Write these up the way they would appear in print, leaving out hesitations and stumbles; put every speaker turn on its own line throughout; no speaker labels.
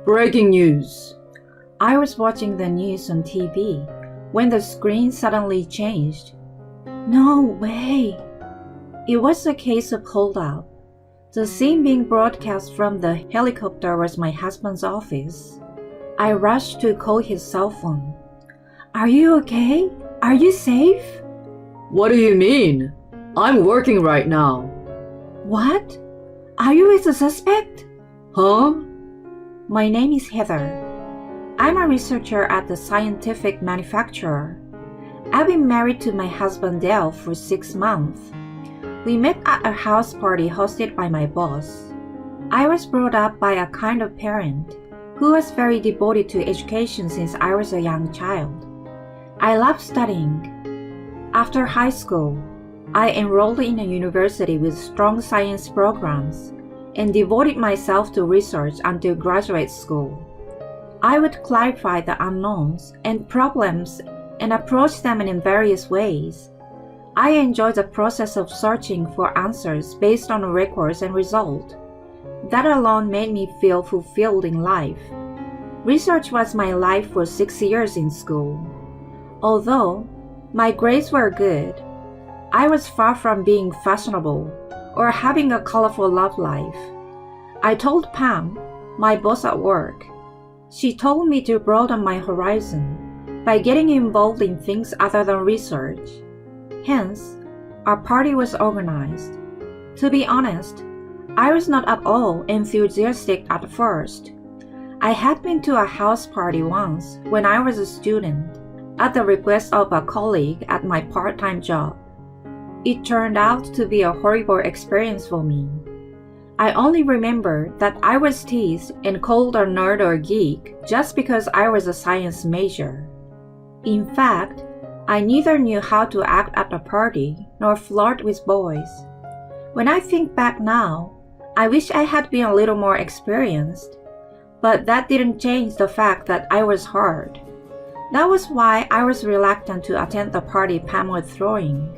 Breaking news.
I was watching the news on TV when the screen suddenly changed. No way! It was a case of holdup. The scene being broadcast from the helicopter was my husband's office. I rushed to call his cell phone. Are you okay? Are you safe?
What do you mean? I'm working right now.
What? Are you with the suspect?
Huh?
My name is Heather. I'm a researcher at the scientific manufacturer. I've been married to my husband Dale for 6 months. We met at a house party hosted by my boss. I was brought up by a kind of parent who was very devoted to education since I was a young child. I loved studying. After high school, I enrolled in a university with strong science programs and devoted myself to research until graduate school. I would clarify the unknowns and problems and approach them in various ways. I enjoyed the process of searching for answers based on records and results. That alone made me feel fulfilled in life. Research was my life for 6 years in school. Although my grades were good, I was far from being fashionable or having a colorful love life. I told Pam, my boss at work. She told me to broaden my horizon by getting involved in things other than research. Hence, our party was organized. To be honest, I was not at all enthusiastic at first. I had been to a house party once when I was a student, at the request of a colleague at my part-time job. It turned out to be a horrible experience for me. I only remember that I was teased and called a nerd or geek just because I was a science major. In fact, I neither knew how to act at a party nor flirt with boys. When I think back now, I wish I had been a little more experienced, but that didn't change the fact that I was hard. That was why I was reluctant to attend the party Pam was throwing.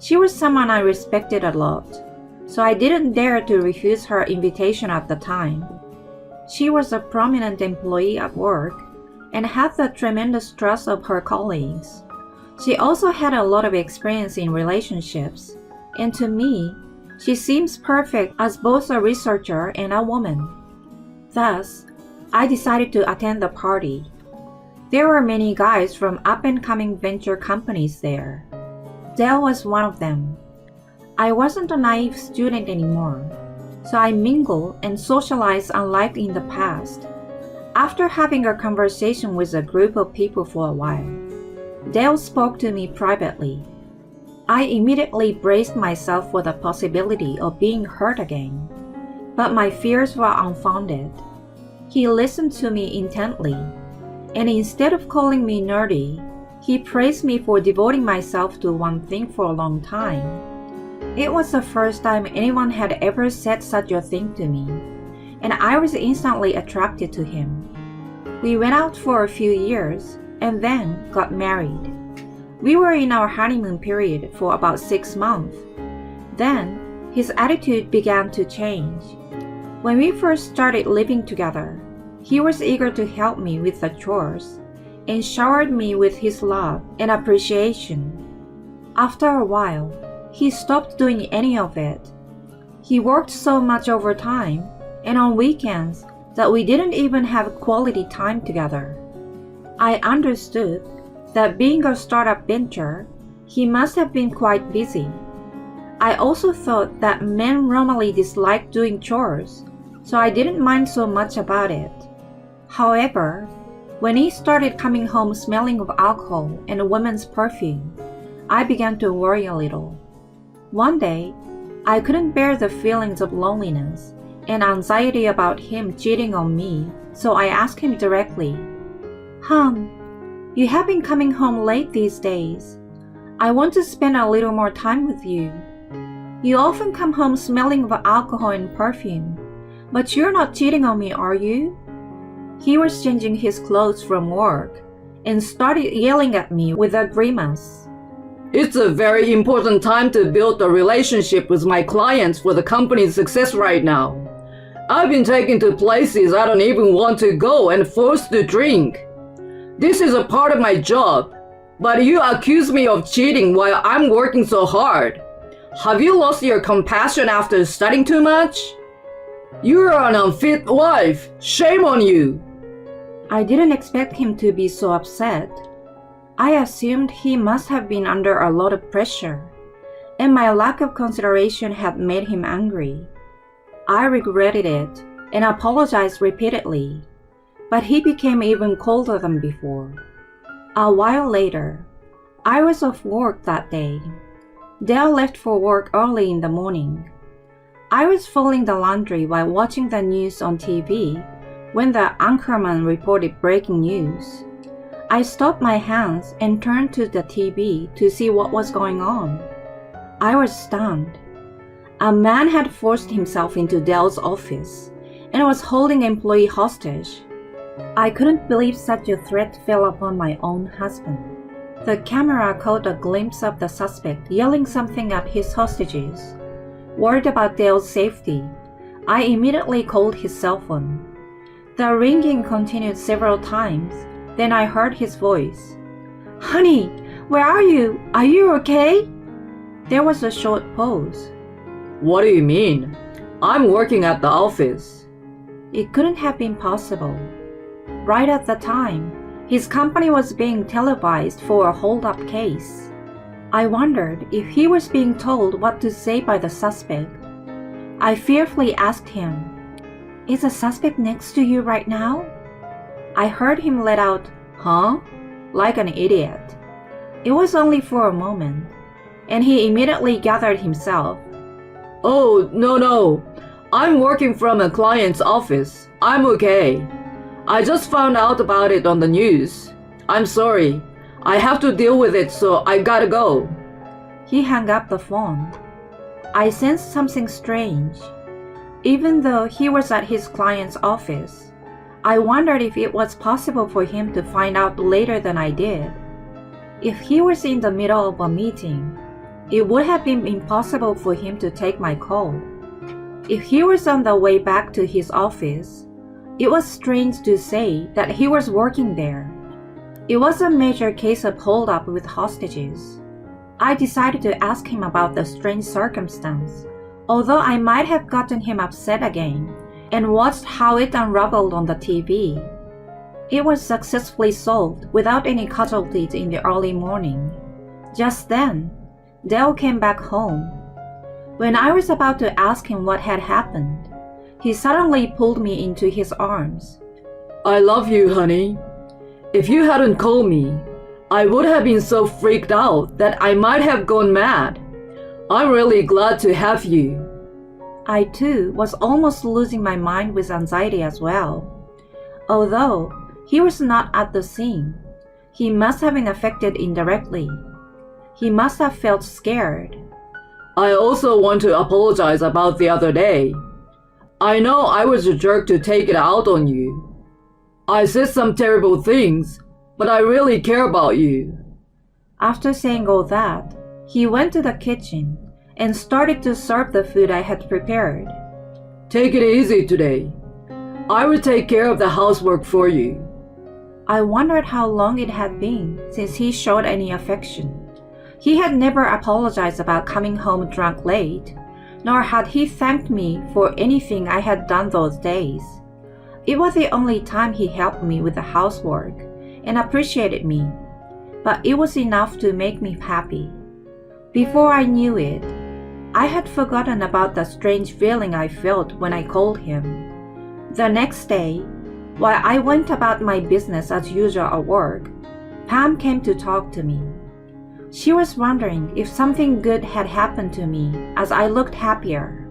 She was someone I respected a lot, so I didn't dare to refuse her invitation at the time. She was a prominent employee at work and had the tremendous trust of her colleagues. She also had a lot of experience in relationships, and to me, she seems perfect as both a researcher and a woman. Thus, I decided to attend the party. There were many guys from up-and-coming venture companies there. Dale was one of them. I wasn't a naive student anymore, so I mingled and socialized unlike in the past. After having a conversation with a group of people for a while, Dale spoke to me privately. I immediately braced myself for the possibility of being hurt again, but my fears were unfounded. He listened to me intently, and instead of calling me nerdy, he praised me for devoting myself to one thing for a long time. It was the first time anyone had ever said such a thing to me, and I was instantly attracted to him. We went out for a few years and then got married. We were in our honeymoon period for about 6 months. Then, his attitude began to change. When we first started living together, he was eager to help me with the chores and showered me with his love and appreciation. After a while, he stopped doing any of it. He worked so much overtime and on weekends that we didn't even have quality time together. I understood that being a startup venture, he must have been quite busy. I also thought that men normally dislike doing chores, so I didn't mind so much about it. However, when he started coming home smelling of alcohol and a woman's perfume, I began to worry a little. One day, I couldn't bear the feelings of loneliness and anxiety about him cheating on me, so I asked him directly, "Hon, you have been coming home late these days. I want to spend a little more time with you. You often come home smelling of alcohol and perfume, but you're not cheating on me, are you?" He was changing his clothes from work and started yelling at me with a grimace.
It's a very important time to build a relationship with my clients for the company's success right now. I've been taken to places I don't even want to go and forced to drink. This is a part of my job, but you accuse me of cheating while I'm working so hard. Have you lost your compassion after studying too much? You're an unfit wife. Shame on you.
I didn't expect him to be so upset. I assumed he must have been under a lot of pressure, and my lack of consideration had made him angry. I regretted it and apologized repeatedly, but he became even colder than before. A while later, I was off work that day. Dale left for work early in the morning. I was folding the laundry while watching the news on TV when the anchorman reported breaking news. I stopped my hands and turned to the TV to see what was going on. I was stunned. A man had forced himself into Dale's office and was holding an employee hostage. I couldn't believe such a threat fell upon my own husband. The camera caught a glimpse of the suspect yelling something at his hostages. Worried about Dale's safety, I immediately called his cell phone. The ringing continued several times, then I heard his voice. "Honey, where are you? Are you okay?" There was a short pause.
What do you mean? I'm working at the office.
It couldn't have been possible. Right at the time, his company was being televised for a hold-up case. I wondered if he was being told what to say by the suspect. I fearfully asked him, "Is the suspect next to you right now?" I heard him let out, "Huh?" like an idiot. It was only for a moment, and he immediately gathered himself.
Oh, no. I'm working from a client's office. I'm okay. I just found out about it on the news. I'm sorry. I have to deal with it, so I gotta go.
He hung up the phone. I sensed something strange. Even though he was at his client's office, I wondered if it was possible for him to find out later than I did. If he was in the middle of a meeting, it would have been impossible for him to take my call. If he was on the way back to his office, it was strange to say that he was working there. It was a major case of hold-up with hostages. I decided to ask him about the strange circumstance, although I might have gotten him upset again, and watched how it unraveled on the TV. It was successfully solved without any casualties in the early morning. Just then, Dale came back home. When I was about to ask him what had happened, he suddenly pulled me into his arms.
I love you, honey. If you hadn't called me, I would have been so freaked out that I might have gone mad. I'm really glad to have you.
I too was almost losing my mind with anxiety as well. Although he was not at the scene, he must have been affected indirectly. He must have felt scared.
I also want to apologize about the other day. I know I was a jerk to take it out on you. I said some terrible things, but I really care about you.
After saying all that, he went to the kitchen and started to serve the food I had prepared.
Take it easy today. I will take care of the housework for you.
I wondered how long it had been since he showed any affection. He had never apologized about coming home drunk late, nor had he thanked me for anything I had done those days. It was the only time he helped me with the housework and appreciated me, but it was enough to make me happy. Before I knew it, I had forgotten about the strange feeling I felt when I called him. The next day, while I went about my business as usual at work, Pam came to talk to me. She was wondering if something good had happened to me as I looked happier.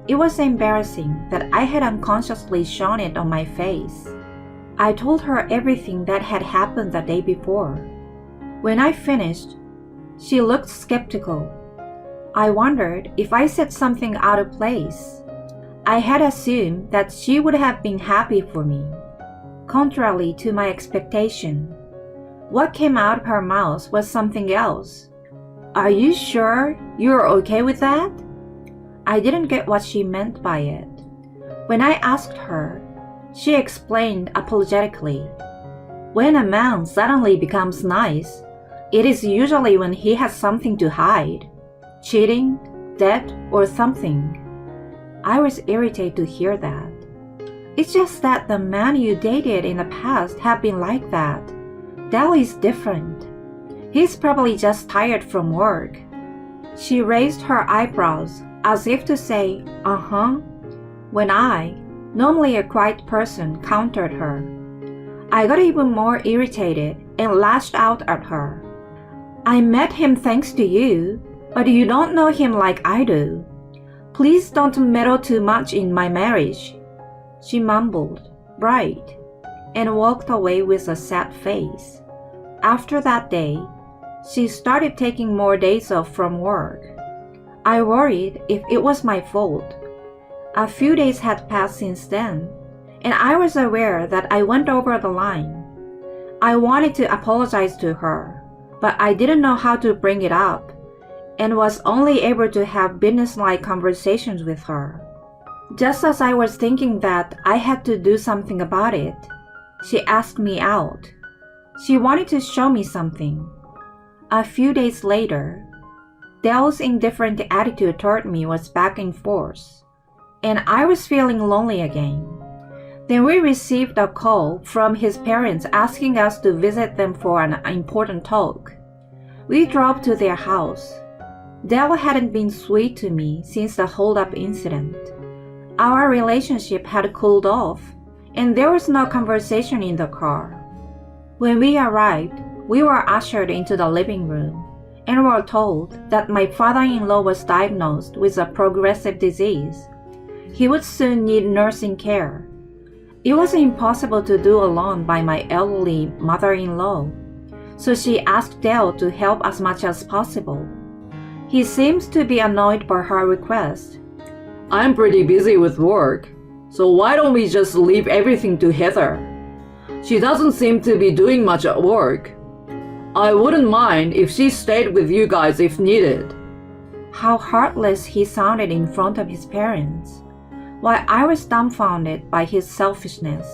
It was embarrassing that I had unconsciously shown it on my face. I told her everything that had happened the day before. When I finished, she looked skeptical. I wondered if I said something out of place. I had assumed that she would have been happy for me, contrary to my expectation. What came out of her mouth was something else. "Are you sure you're okay with that?" I didn't get what she meant by it. When I asked her, she explained apologetically. When a man suddenly becomes nice, it is usually when he has something to hide, cheating, debt, or something. I was irritated to hear that. It's just that the men you dated in the past have been like that. Dale is different. He's probably just tired from work. She raised her eyebrows as if to say, uh-huh, when I, normally a quiet person, countered her. I got even more irritated and lashed out at her. I met him thanks to you, but you don't know him like I do. Please don't meddle too much in my marriage. She mumbled, right, and walked away with a sad face. After that day, she started taking more days off from work. I worried if it was my fault. A few days had passed since then, and I was aware that I went over the line. I wanted to apologize to her, but I didn't know how to bring it up, and was only able to have business-like conversations with her. Just as I was thinking that I had to do something about it, she asked me out. She wanted to show me something. A few days later, Dale's indifferent attitude toward me was back in force, and I was feeling lonely again. Then we received a call from his parents asking us to visit them for an important talk. We drove to their house. Dale hadn't been sweet to me since the hold-up incident. Our relationship had cooled off, and there was no conversation in the car. When we arrived, we were ushered into the living room and were told that my father-in-law was diagnosed with a progressive disease. He would soon need nursing care. It was impossible to do alone by my elderly mother-in-law, so she asked Dale to help as much as possible. He seems to be annoyed by her request.
I'm pretty busy with work, so why don't we just leave everything to Heather? She doesn't seem to be doing much at work. I wouldn't mind if she stayed with you guys if needed.
How heartless he sounded in front of his parents, while I was dumbfounded by his selfishness.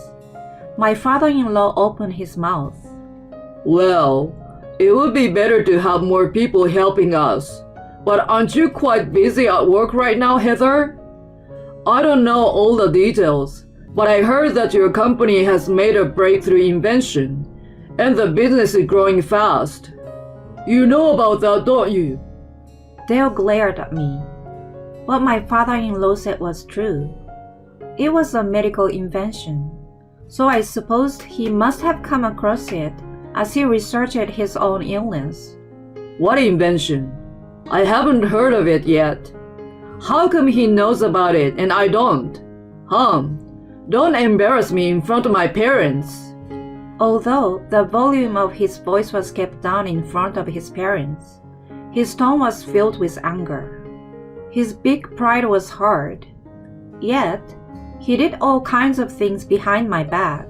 My father-in-law opened his mouth.
Well, it would be better to have more people helping us. But aren't you quite busy at work right now, Heather? I don't know all the details, but I heard that your company has made a breakthrough invention, and the business is growing fast. You know about that, don't you?
Dale glared at me. What my father-in-law said was true. It was a medical invention, so I supposed he must have come across it as he researched his own illness.
What invention? I haven't heard of it yet. How come he knows about it and I don't? Don't embarrass me in front of my parents.
Although the volume of his voice was kept down in front of his parents, his tone was filled with anger. His big pride was hurt. Yet, he did all kinds of things behind my back.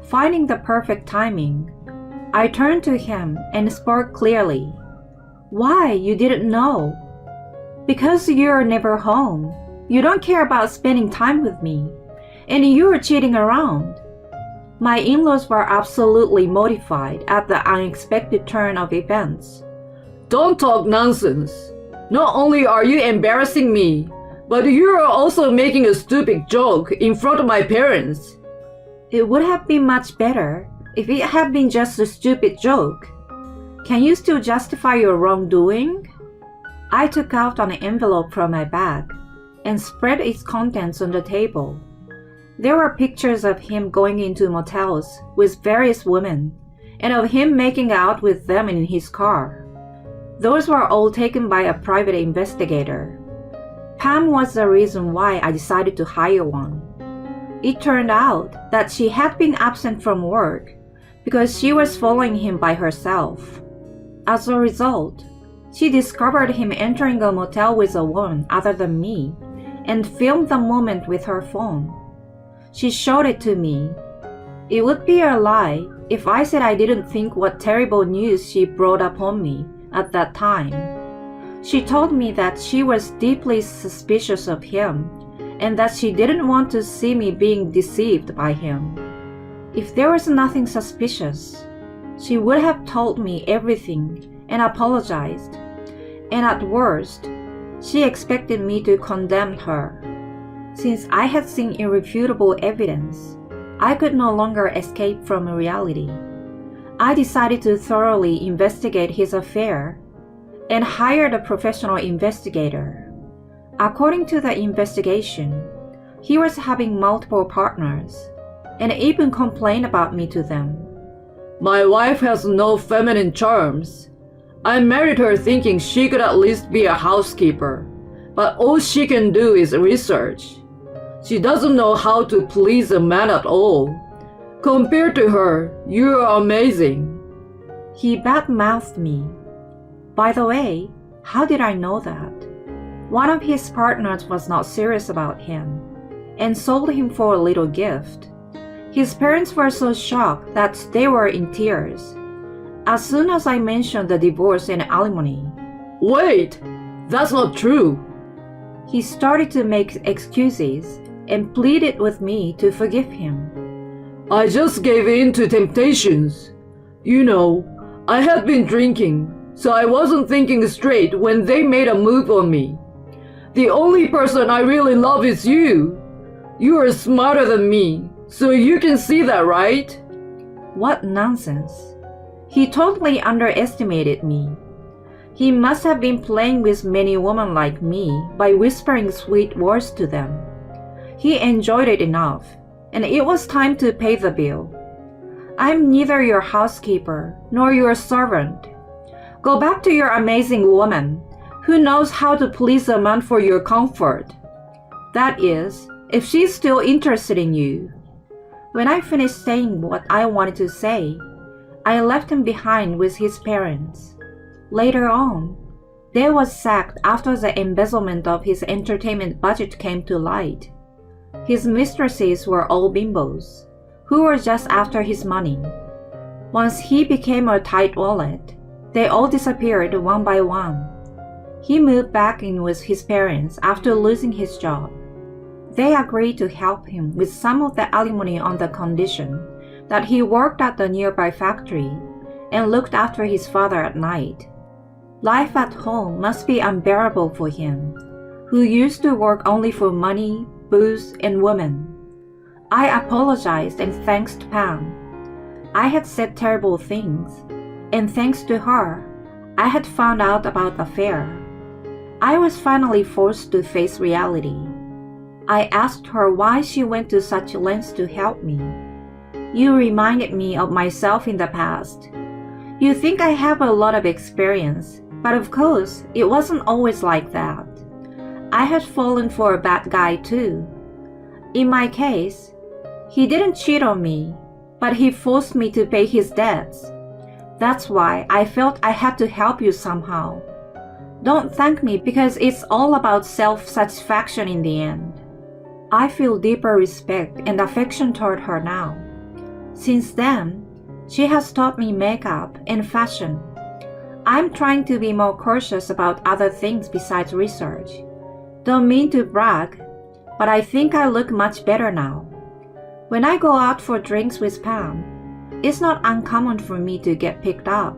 Finding the perfect timing, I turned to him and spoke clearly. Why, you didn't know? Because you're never home. You don't care about spending time with me. And you're cheating around. My in-laws were absolutely mortified at the unexpected turn of events.
Don't talk nonsense. Not only are you embarrassing me, but you're also making a stupid joke in front of my parents.
It would have been much better if it had been just a stupid joke. Can you still justify your wrongdoing? I took out an envelope from my bag and spread its contents on the table. There were pictures of him going into motels with various women and of him making out with them in his car. Those were all taken by a private investigator. Pam was the reason why I decided to hire one. It turned out that she had been absent from work because she was following him by herself. As a result, she discovered him entering a motel with a woman other than me and filmed the moment with her phone. She showed it to me. It would be a lie if I said I didn't think what terrible news she brought upon me at that time. She told me that she was deeply suspicious of him and that she didn't want to see me being deceived by him. If there was nothing suspicious, she would have told me everything and apologized, and at worst, she expected me to condemn her. Since I had seen irrefutable evidence, I could no longer escape from reality. I decided to thoroughly investigate his affair and hired a professional investigator. According to the investigation, he was having multiple partners and even complained about me to them.
My wife has no feminine charms. I married her thinking she could at least be a housekeeper, but all she can do is research. She doesn't know how to please a man at all. Compared to her, you are amazing.
He bad-mouthed me. By the way, how did I know that? One of his partners was not serious about him and sold him for a little gift. His parents were so shocked that they were in tears as soon as I mentioned the divorce and alimony.
Wait, that's not true.
He started to make excuses and pleaded with me to forgive him.
I just gave in to temptations. You know, I had been drinking, so I wasn't thinking straight when they made a move on me. The only person I really love is you. You are smarter than me, so you can see that, right?
What nonsense. He totally underestimated me. He must have been playing with many women like me by whispering sweet words to them. He enjoyed it enough, and it was time to pay the bill. I'm neither your housekeeper nor your servant. Go back to your amazing woman, who knows how to please a man for your comfort. That is, if she's still interested in you. When I finished saying what I wanted to say, I left him behind with his parents. Later on, Dale was sacked after the embezzlement of his entertainment budget came to light. His mistresses were all bimbos, who were just after his money. Once he became a tight wallet, they all disappeared one by one. He moved back in with his parents after losing his job. They agreed to help him with some of the alimony on the condition that he worked at the nearby factory and looked after his father at night. Life at home must be unbearable for him, who used to work only for money, booze, and women. I apologized and thanked Pam. I had said terrible things, and thanks to her, I had found out about the affair. I was finally forced to face reality. I asked her why she went to such lengths to help me. You reminded me of myself in the past. You think I have a lot of experience, but of course, it wasn't always like that. I had fallen for a bad guy too. In my case, he didn't cheat on me, but he forced me to pay his debts. That's why I felt I had to help you somehow. Don't thank me because it's all about self-satisfaction in the end. I feel deeper respect and affection toward her now. Since then, she has taught me makeup and fashion. I'm trying to be more cautious about other things besides research. Don't mean to brag, but I think I look much better now. When I go out for drinks with Pam, it's not uncommon for me to get picked up.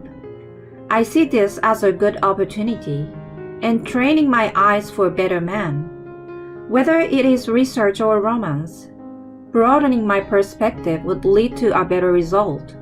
I see this as a good opportunity and training my eyes for a better man. Whether it is research or romance, broadening my perspective would lead to a better result.